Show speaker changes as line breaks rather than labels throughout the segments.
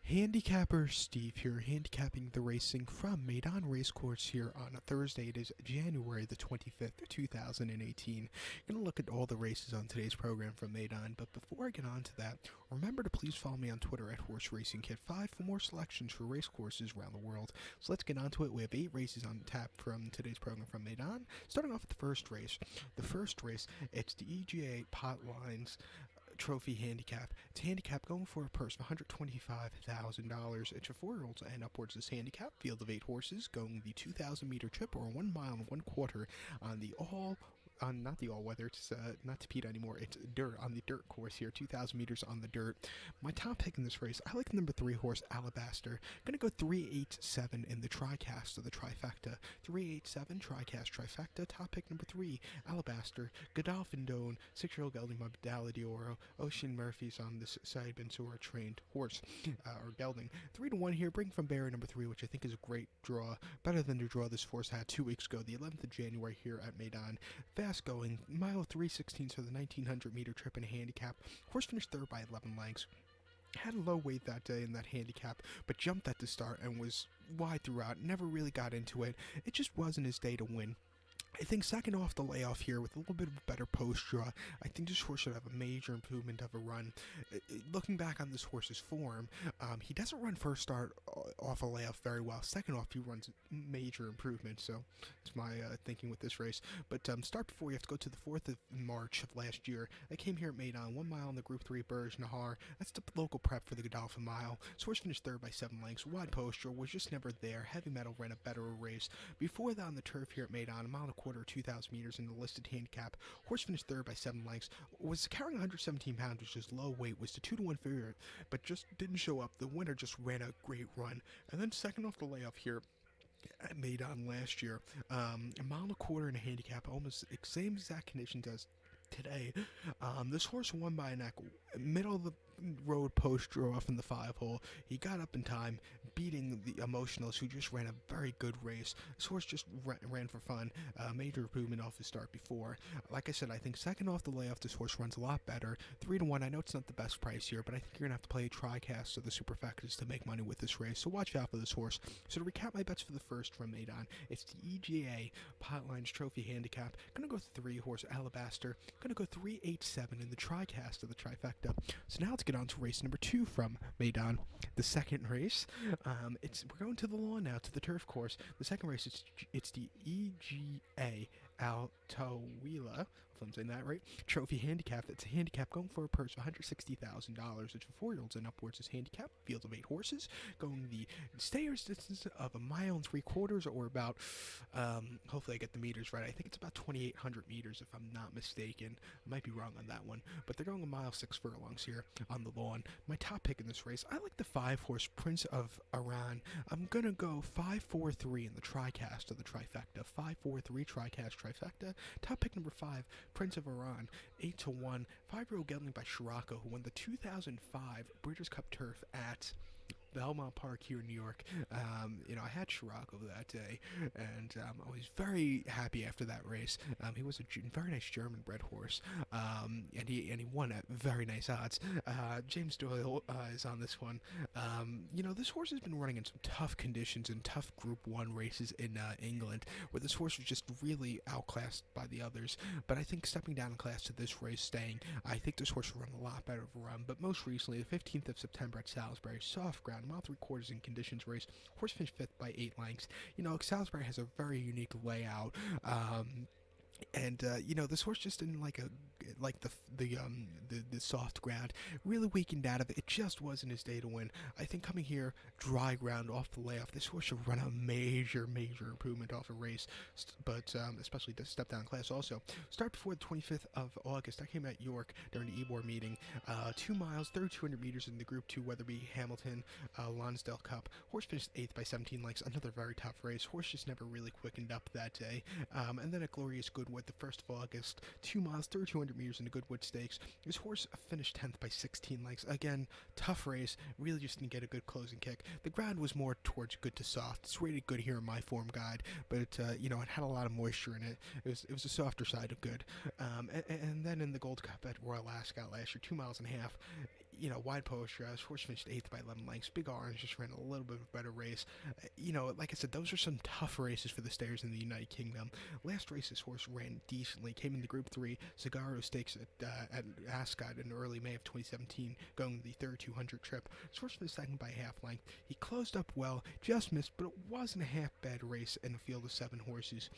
Handicapper Steve here, handicapping the racing from Meydan Racecourse here on a Thursday. It is January the 25th, 2018. Going to look at all the races on today's program from Meydan, but before I get on to that, remember to please follow me on Twitter at HorseRacingKit5 for more selections for race courses around the world. So let's get on to it. We have 8 races on tap from today's program from Meydan. Starting off with the first race. The first race, it's the EGA Potlines Trophy Handicap. It's a handicap going for a purse of $125,000. It's for 4-year-olds and upwards. This handicap, field of 8 horses, going the 2,000 meter trip or 1 mile and 1/4 on the not the all-weather, it's not to Pete anymore, it's dirt, on the dirt course here, 2,000 meters on the dirt. My top pick in this race, I like the number 3 horse, Alabaster. Going to go 387 in the TriCast of the trifecta. 387, TriCast, trifecta. Top pick number 3, Alabaster. Godolphin Doan, 6-year-old gelding by Medalla d'Oro. Ocean Murphy's on this side, Bensura trained horse, or gelding. 3-1 here, bring from Barry number 3, which I think is a great draw. Better than the draw this horse had 2 weeks ago, the 11th of January here at Meydan. Fast going, mile 3/16 for the 1900 meter trip in a handicap. Horse finished third by 11 lengths. Had a low weight that day in that handicap, but jumped at the start and was wide throughout. Never really got into it. It just wasn't his day to win. I think second off the layoff here with a little bit of a better post draw, I think this horse should have a major improvement of a run. Looking back on this horse's form, he doesn't run first start off a layoff very well. Second off, he runs major improvement, so it's my thinking with this race. But start before you have to go to the 4th of March of last year. I came here at Meydan, 1 mile in the Group 3 Burj Nahar. That's the local prep for the Godolphin Mile. This horse finished third by 7 lengths. Wide post draw, was just never there. Heavy Metal ran a better race. Before that on the turf here at Meydan, a mile and a quarter, 2,000 meters in the listed handicap. Horse finished third by 7 lengths. Was carrying 117 pounds, which is low weight. Was the 2-1 favorite, but just didn't show up. The winner just ran a great run. And then second off the layoff here at Meydan last year, a mile and a quarter in a handicap, almost same exact conditions as today. This horse won by a neck, middle of the road post draw off in the 5-hole. He got up in time, beating the Emotionals, who just ran a very good race. This horse just ran for fun. Major improvement off his start before. Like I said, I think second off the layoff, this horse runs a lot better. 3-1. I know it's not the best price here, but I think you're gonna have to play a TriCast or the superfectas to make money with this race. So watch out for this horse. So to recap my bets for the first from Meydan, it's the EGA Potlines Trophy Handicap. Gonna go 3 horse Alabaster. Gonna go 387 in the TriCast of the trifecta. So now let's get on to race number 2 from Meydan. The second race, we're going to the lawn now, to the turf course. The second race, it's the EGA Altawila, if I'm saying that right, Trophy Handicap. It's a handicap going for a purse of $160,000. It's for 4-year-olds and upwards. This handicap, field of 8 horses, going the stayers distance of 1 mile and 3/4, or about, hopefully I get the meters right, I think it's about 2,800 meters if I'm not mistaken. I might be wrong on that one, but they're going 1 mile 6 furlongs here on the lawn. My top pick in this race, I like the 5 horse Prince of Iran. I'm gonna go 5-4-3 in the TriCast of the trifecta. 5-4-3 TriCast trifecta. Top pick number 5, Prince of Iran. 8-1. 5-year-old gelding by Scirocco, who won the 2005 Breeders' Cup Turf at Belmont Park here in New York. I had Scirocco that day, and I was very happy after that race. He was a very nice German bred horse, and he won at very nice odds. James Doyle is on this one. This horse has been running in some tough conditions and tough Group 1 races in England, where this horse was just really outclassed by the others. But I think stepping down in class to this race, staying, I think this horse will run a lot better of a run. But most recently, the 15th of September at Salisbury, soft ground, mile 3/4 in conditions race. Horse finished 5th by 8 lengths. Salisbury has a very unique layout. This horse just didn't like the soft ground. Really weakened out of it. It just wasn't his day to win. I think coming here, dry ground off the layoff, this horse should run a major improvement off a race. But especially to step down class also. Start before the 25th of August. I came at York during the Ebor meeting. 2 miles, 3,200 meters in the Group 2 Weatherby Hamilton Lonsdale Cup. Horse finished 8th by 17 lengths. Another very tough race. Horse just never really quickened up that day. And then at Glorious Goodwood, the 1st of August, 2 miles, 3,200 meters in the Goodwood Stakes. This horse finished 10th by 16 lengths. Again, tough race. Really just didn't get a good closing kick. The ground was more towards good to soft. It's rated good here in my form guide, but it had a lot of moisture in it. It was a softer side of good. And then in the Gold Cup at Royal Ascot last year, 2 miles and a half. wide post dress. Horse finished 8th by 11 lengths. Big Orange just ran a little bit of a better race. Like I said, those are some tough races for the stayers in the United Kingdom. Last race, this horse ran decently. Came in the Group 3 Sagaro Stakes at Ascot in early May of 2017, going the third 200 trip. This horse finished second by half length. He closed up well, just missed, but it wasn't a half bad race in a field of 7 horses.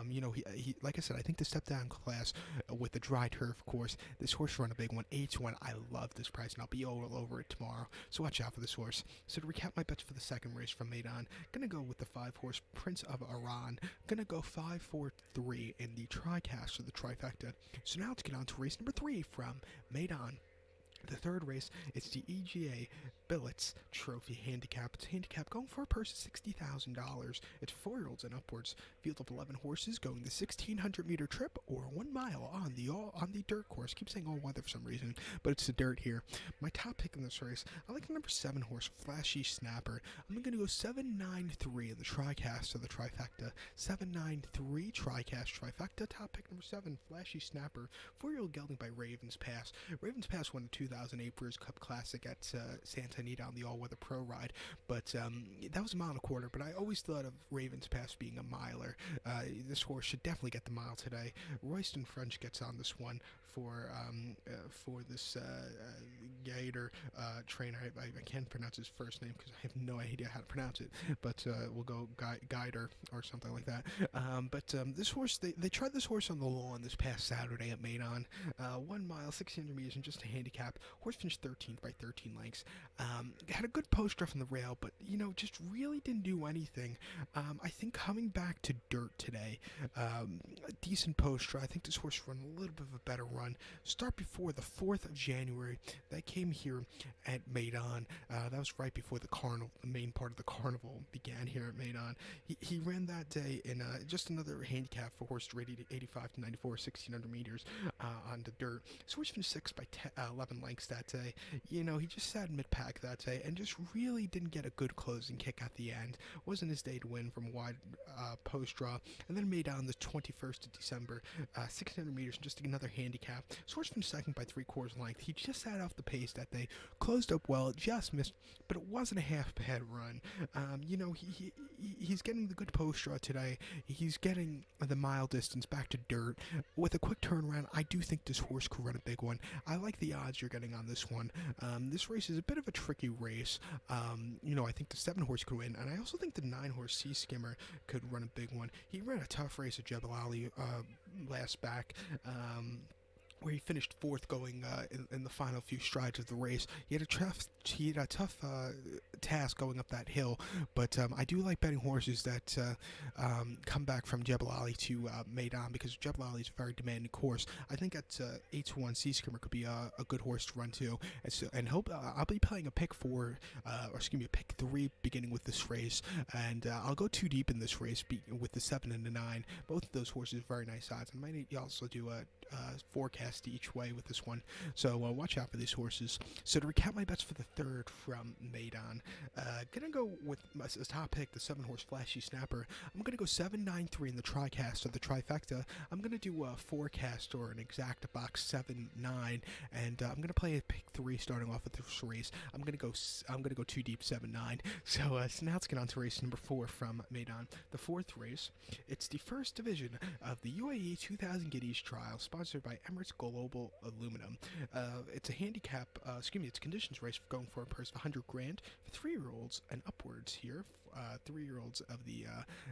He like I said, I think the step down class with the dry turf course, this horse run a big one, 8-1. I love this price, and I'll be all over it tomorrow. So watch out for this horse. So to recap my bets for the second race from Meydan, gonna go with the 5-horse Prince of Iran. Gonna go 5-4-3 in the tricast or the trifecta. So now let's get on to race number 3 from Meydan. The third race, it's the EGA Billets Trophy Handicap. It's a handicap going for a purse of $60,000. It's 4-year-olds and upwards. Field of 11 horses going the 1,600-meter trip or 1 mile on the dirt course. Keep saying all weather for some reason, but it's the dirt here. My top pick in this race, I like the number 7 horse, Flashy Snapper. I'm going to go 7-9-3 in the tricast or the trifecta. 7-9-3 tricast trifecta. Top pick number 7, Flashy Snapper. 4-year-old gelding by Ravens Pass. Ravens Pass won the 2008 Brewers Cup Classic at Santa Anita on the all-weather pro ride, but that was a mile and a quarter, but I always thought of Ravens Pass being a miler. This horse should definitely get the mile today. Royston French gets on this one for this Gator trainer. I can't pronounce his first name because I have no idea how to pronounce it, but we'll go Guider or something like that. This horse, they tried this horse on the lawn this past Saturday at Meydan. 1 mile, 600 meters, and just a handicap. Horse finished 13th by 13 lengths. Had a good post off on the rail, but just really didn't do anything. I think coming back to dirt today, a decent poster. I think this horse run a little bit of a better run. Start before the 4th of January. That came here at Meydan. That was right before the carnival, the main part of the carnival began here at Meydan. He ran that day in just another handicap for horses rated 85 to 94, 1,600 meters on the dirt. So horse finished 6th by 11 lengths that day. He just sat mid-pack that day and just really didn't get a good closing kick at the end. Wasn't his day to win from wide post draw. And then Meydan the 21st of December, 600 meters, and just another handicap. So horse finished second by 3/4 length. He just sat off the pace that day, closed up well, just missed, but it wasn't a half bad run. He's getting the good post draw today. He's getting the mile distance back to dirt. With a quick turnaround, I do think this horse could run a big one. I like the odds you're getting on this one. This race is a bit of a tricky race. I think the 7 horse could win, and I also think the 9 horse Sea Skimmer could run a big one. He ran a tough race at Jebel Ali last back. Where he finished 4th going in the final few strides of the race. He had a tough task going up that hill, but I do like betting horses that come back from Jebel Ali to Meydan, because Jebel Ali is a very demanding course. I think at 8-1 Sea Skimmer could be a good horse to run to, and hope I'll be playing a pick 4, a pick 3 beginning with this race, and I'll go too deep in this race with the 7 and the 9. Both of those horses very nice odds. I might also do a forecast each way with this one, so watch out for these horses. So to recap my bets for the third from Meydan, gonna go with my top pick, the 7 horse Flashy Snapper. I'm gonna go 7-9-3 in the tricast or the trifecta. I'm gonna do a forecast or an exact box 7-9, and I'm gonna play a pick 3 starting off with this race. I'm gonna go too deep 7-9. So now let's get on to race number 4 from Meydan. The 4th race, it's the first division of the UAE 2000 Guineas Trial, sponsored by Emirates Global Aluminum. It's a handicap, it's a conditions race going for a purse of $100,000 for 3-year-olds and upwards here. 3-year-olds of the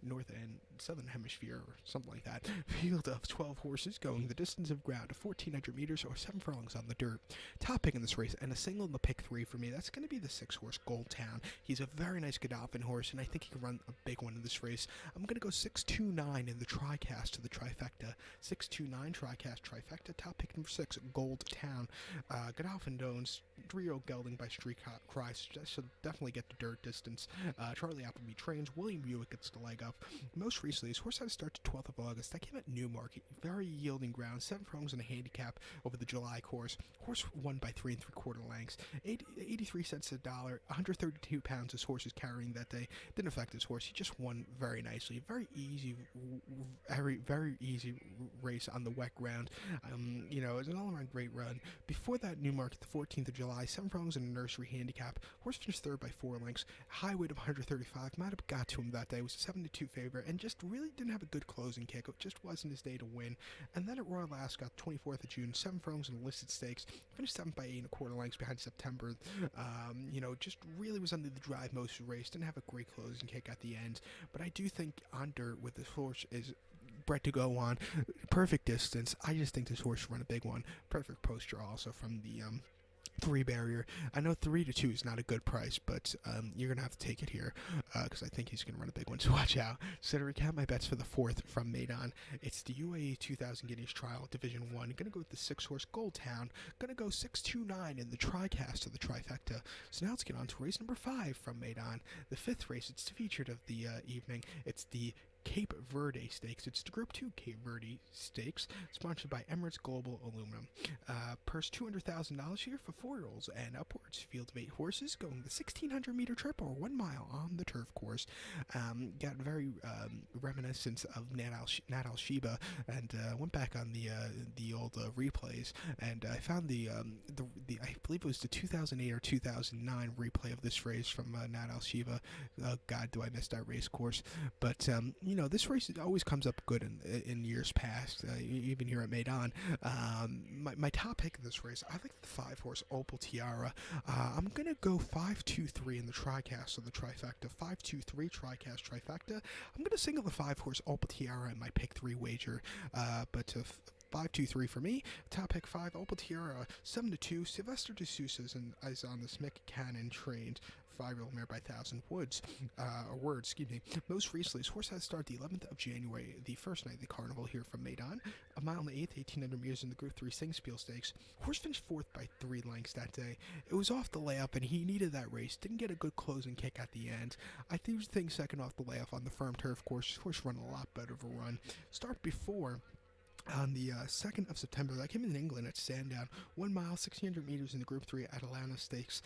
north and southern hemisphere, or something like that. Field of 12 horses going the distance of ground of 1,400 meters or 7 furlongs on the dirt. Top pick in this race, and a single in the pick 3 for me. That's going to be the 6 horse Gold Town. He's a very nice Godolphin horse, and I think he can run a big one in this race. I'm going to go 6-2-9 in the tricast to the trifecta. 6-2-9 tricast trifecta. Top pick number 6, Gold Town. Godolphin Dones, 3-year-old gelding by Street Cry. Should definitely get the dirt distance. Charlie Appleby trains. William Buick gets the leg up. Most recently, his horse had to start to 12th of August. That came at Newmarket. Very yielding ground. 7 furlongs and a handicap over the July course. Horse won by 3 3/4 lengths. 83 cents a dollar. 132 pounds his horse is carrying that day. Didn't affect his horse. He just won very nicely. Very easy race on the wet ground. around. It was an all-around great run. Before that, Newmarket, the 14th of July, 7 furlongs and a nursery handicap. Horse finished third by 4 lengths. High weight of 135. Might have got to him that day. It was a 7-2 favorite and just really didn't have a good closing kick. It just wasn't his day to win. And then at Royal Ascot, 24th of June, 7 furlongs and a listed stakes. Finished 7 by 8 1/4 lengths behind September. Just really was under the drive most of the race. Didn't have a great closing kick at the end. But I do think on dirt with this horse is bred to go on. Perfect distance. I just think this horse should run a big one. Perfect poster also from the 3 barrier. I know 3-2 is not a good price, but you're gonna have to take it here because I think he's gonna run a big one. So watch out. So to recap my bets for the 4th from Meydan, it's the UAE 2000 Guineas Trial Division 1. Gonna go with the 6-horse Gold Town. Gonna go 6-2-9 in the TriCast of the trifecta. So now let's get on to race number 5 from Meydan. The 5th race. It's the featured of the evening. It's the Cape Verdi Stakes. It's the Group 2 Cape Verdi Stakes, sponsored by Emirates Global Aluminum. Purse $200,000 here for 4-year-olds and upwards. Field of 8 horses going the 1,600-meter trip or 1 mile on the turf course. Got very reminiscent of Nat Al Sheba, and went back on the old replays, and I found the I believe it was the 2008 or 2009 replay of this race from Nat Al Sheba. Oh God, do I miss that race course? But this race always comes up good in years past, even here at Meydan. My top pick of this race, I like the 5-horse Opal Tiara. I'm going to go 5-2-3 in the TriCast of the trifecta. 5-2-3 TriCast trifecta. I'm going to single the 5-horse Opal Tiara in my pick 3 wager, but 5-2-3 for me. Top pick 5, Opal Tiara. 7-2, Sylvester de Sousa is on this Mick Cannon trained 5-year-old mare by Thousand Woods, Most recently, this horse had started the 11th of January, the first night of the carnival here from Meydan. A mile and 8th, 1,800 meters in the Group 3 Singspiel Stakes. Horse finished 4th by 3 lengths that day. It was off the layup, and he needed that race. Didn't get a good closing kick at the end. I think second off the layup on the firm turf course. Horse run a lot better of a run. Start before on the 2nd of September. That came in England at Sandown. 1 mile, 1,600 meters in the Group 3 Atalanta Stakes.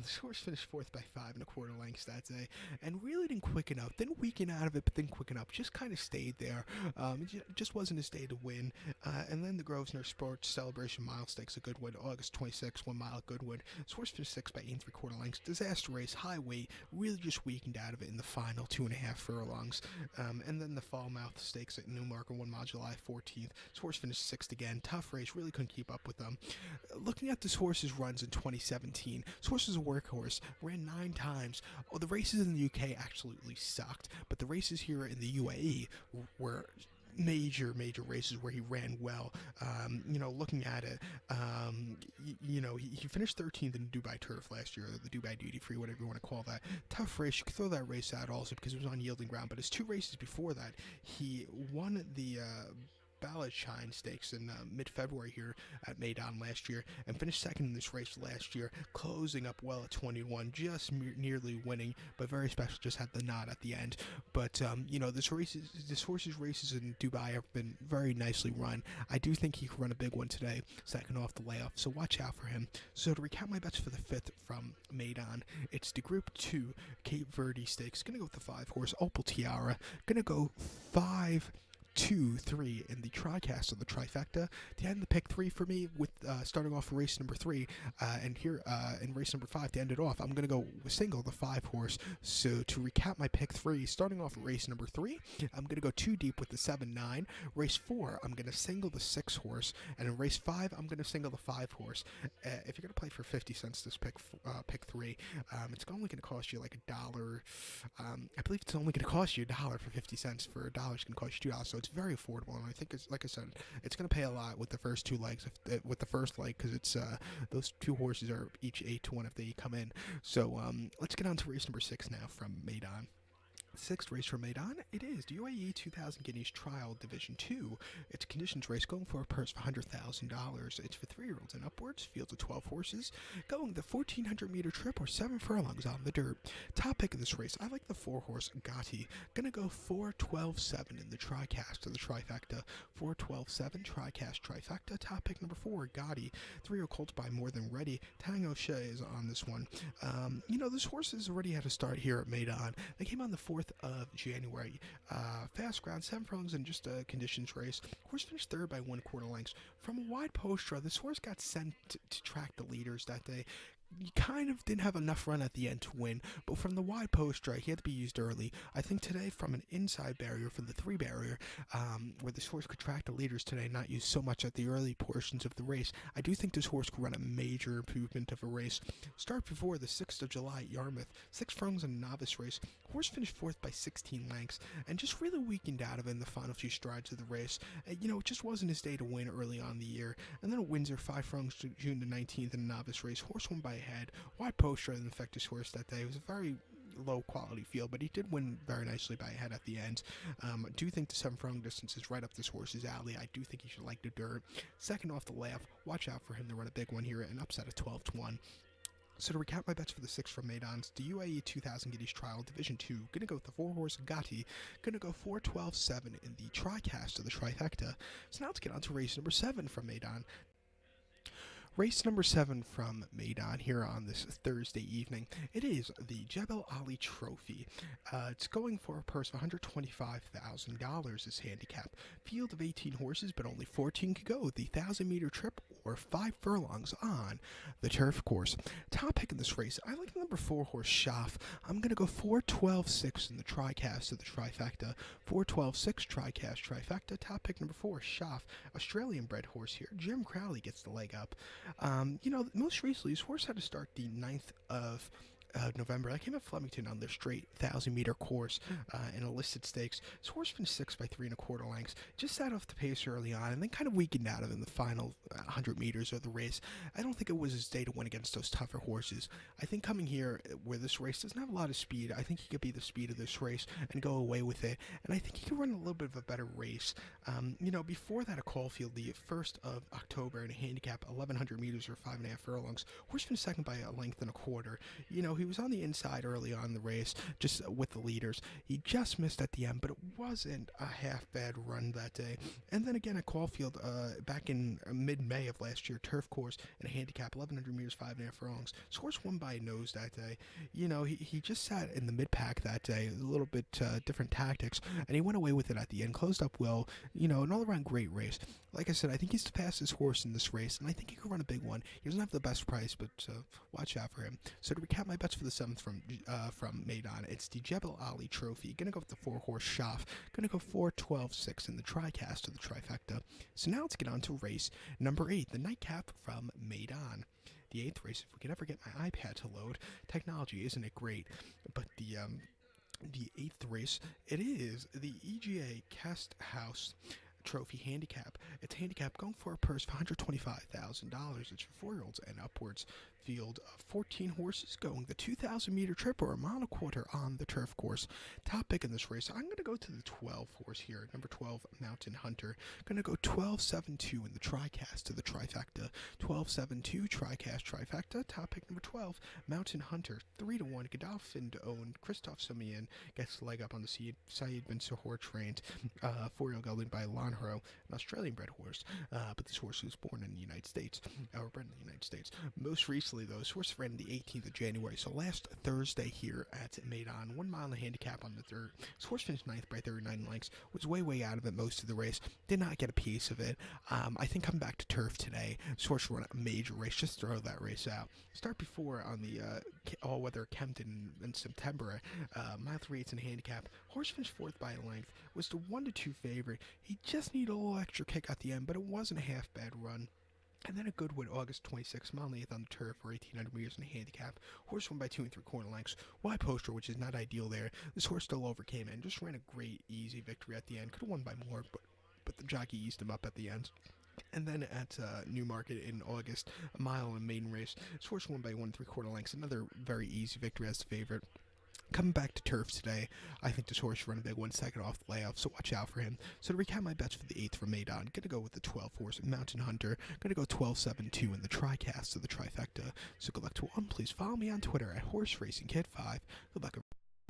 This horse finished 4th by 5 1/4 lengths that day, and really didn't quicken up. Didn't weaken out of it, but didn't quicken up. Just kind of stayed there. It just wasn't his day to win. And then the Grosvenor Sports Celebration Mile Stakes, a Goodwood, August 26th, 1 mile at Goodwood. This horse finished 6th by 8 3/4 lengths. Disaster race, high weight, really just weakened out of it in the final 2.5 furlongs. And then the Falmouth Stakes at Newmarket, 1 mile, July 14th. This horse finished 6th again. Tough race, really couldn't keep up with them. Looking at this horse's runs in 2017, this horse is a workhorse, ran 9 times. Oh, the races in the UK absolutely sucked, but the races here in the UAE were major races where he ran well. Looking at it, he finished 13th in Dubai Turf last year, the Dubai Duty Free, whatever you want to call that. Tough race. You could throw that race out also because it was on yielding ground, but his 2 races before that, he won the Ballantyne Stakes in mid-February here at Meydan last year, and finished 2nd in this race last year, closing up well at 21, just nearly winning, but very special, just had the nod at the end. But this horse's races in Dubai have been very nicely run. I do think he could run a big one today, second off the layoff, so watch out for him. So to recap my bets for the 5th from Meydan, it's the Group 2 Cape Verdi Stakes. Gonna go with the 5-horse Opal Tiara. Gonna go 5-2-3 in the TriCast of the trifecta. To end the pick 3 for me, with starting off race number 3, and here in race number 5 to end it off, I'm going to go single the 5-horse. So to recap my pick 3, starting off race number 3, I'm going to go 2 deep with the 7-9. Race 4, I'm going to single the 6-horse, and in race 5, I'm going to single the 5-horse. If you're going to play for 50 cents this pick 3, it's only going to cost you like $1. I believe it's only going to cost you $1 for 50 cents. For $1, it's going to cost you $2. So it's very affordable, and I think it's, like I said, it's going to pay a lot with the first 2 legs, with the first leg, because it's those 2 horses are each 8-1 if they come in. So let's get on to race number 6 now from Meydan. 6th race from Meydan, it is the UAE 2000 Guineas Trial Division 2. It's a conditions race going for a purse of $100,000. It's for 3-year-olds and upwards, fields of 12 horses, going the 1,400-meter trip or 7 furlongs on the dirt. Top pick of this race, I like the 4-horse Gotti. Gonna go 4-12-7 in the TriCast of the trifecta. 4-12-7 TriCast trifecta. Top pick number 4, Gotti. 3-year-old colts by More Than Ready. Tango Shea is on this one. This horse has already had a start here at Meydan. They came on the 4th 4th of January. Fast ground, 7 furlongs, and just a conditions race. Horse finished third by 1/4 lengths. From a wide post draw, this horse got sent to track the leaders that day. He kind of didn't have enough run at the end to win, but from the wide post draw, he had to be used early. I think today, from an inside barrier, from the 3 barrier, where this horse could track the leaders today, not used so much at the early portions of the race, I do think this horse could run a major improvement of a race. Start before the 6th of July at Yarmouth, 6 furlongs in a novice race. Horse finished 4th by 16 lengths, and just really weakened out of it in the final few strides of the race. It just wasn't his day to win early on in the year. And then at Windsor, 5 furlongs to June the 19th in a novice race. Horse won by a head. Wide post rather than affect his horse that day. It was a very low quality field, but he did win very nicely by a head at the end. I do think the 7 furlong distance is right up this horse's alley. I do think he should like the dirt. Second off the layoff, watch out for him to run a big one here and upset at 12-1. So to recap my bets for the 6 from Meydan's, the UAE 2000 Guineas Trial Division 2, gonna go with the 4-horse Gatti, gonna go 4-12-7 in the TriCast of the trifecta. So now let's get on to race number 7 from Meydan. Race number 7 from Meydan here on this Thursday evening. It is the Jebel Ali Trophy. It's going for a purse of $125,000 this handicap. Field of 18 horses, but only 14 could go. The 1,000-meter trip or 5 furlongs on the turf course. Top pick in this race, I like the number 4-horse Schaff. I'm going to go 4-12-6 in the TriCast of the trifecta. 4-12-6 TriCast trifecta. Top pick number 4, Schaff. Australian-bred horse here. Jim Crowley gets the leg up. Most recently, his horse had to start the 9th of November. I came at Flemington on their straight 1,000-meter course in a listed stakes. His horse finished 6th by 3 1/4 lengths. Just sat off the pace early on and then kind of weakened out of in the final 100 meters of the race. I don't think it was his day to win against those tougher horses. I think coming here where this race doesn't have a lot of speed, I think he could be the speed of this race and go away with it. And I think he could run a little bit of a better race. Before that at Caulfield, the 1st of October in a handicap 1,100 meters or 5.5 furlongs, horse finished 2nd by a length and a quarter. He was on the inside early on in the race, just with the leaders. He just missed at the end, but it wasn't a half-bad run that day. And then again at Caulfield, back in mid-May of last year, turf course and a handicap, 1,100 meters, 5.5 furlongs. His horse won by a nose that day. He just sat in the mid-pack that day, a little bit different tactics, and he went away with it at the end, closed up well, an all-around great race. Like I said, I think he's the fastest horse in this race, and I think he could run a big one. He doesn't have the best price, but watch out for him. So to recap my bets for the 7th from Meydan, it's the Jebel Ali Trophy. Gonna go with the 4-horse Schaff. Gonna go 4-12-6 in the TriCast of the trifecta. So now let's get on to race number 8, the nightcap from Meydan. The 8th race, if we could ever get my iPad to load, technology, isn't it great? But the 8th race, it is the EGA Cast House Trophy handicap. It's a handicap going for a purse of $125,000. It's for 4-year-olds and upwards. Field of 14 horses going the 2,000-meter trip or a 1.25 on the turf course. Top pick in this race, I'm going to go to the 12 horse here, number 12, Mountain Hunter. Going to go 12-7-2 in the TriCast to the trifecta. 12-7-2 TriCast trifecta. Top pick number 12, Mountain Hunter. 3-1 Godolphin to own. Christoph Simeon gets the leg up on the seed. Saeed bin Sahor trained. 4-year-old gelding by Lonhro, an Australian-bred horse. But this horse was born in the United States, or bred in the United States. Most recently, though, this horse ran the 18th of January, so last Thursday here at Meydan, 1 mile in the handicap on the dirt. This horse finished 9th by 39 lengths, was way out of it most of the race, did not get a piece of it. I think coming back to turf today, this horse will run a major race, just throw that race out. Start before on the all-weather Kempton in September, mile 3/8 in a handicap. Horse finished 4th by a length, was the 1-2 favorite. He just needed a little extra kick at the end, but it wasn't a half-bad run. And then a Goodwood, August 26th, mile 8th on the turf for 1,800 meters in a handicap. Horse won by 2 3/4 lengths. Wide poster, which is not ideal there. This horse still overcame and just ran a great, easy victory at the end. Could have won by more, but the jockey eased him up at the end. And then at Newmarket in August, a mile in a maiden race. This horse won by 1 3/4 lengths. Another very easy victory as the favorite. Coming back to turf today, I think this horse should run a big one, 2nd off the layoff, so watch out for him. So to recap my bets for the 8th from Meydan, going to go with the 12 horse Mountain Hunter, going to go 12-7-2 in the TriCast of the trifecta. So good luck to all, please follow me on Twitter at HorseRacingKid5. Good luck.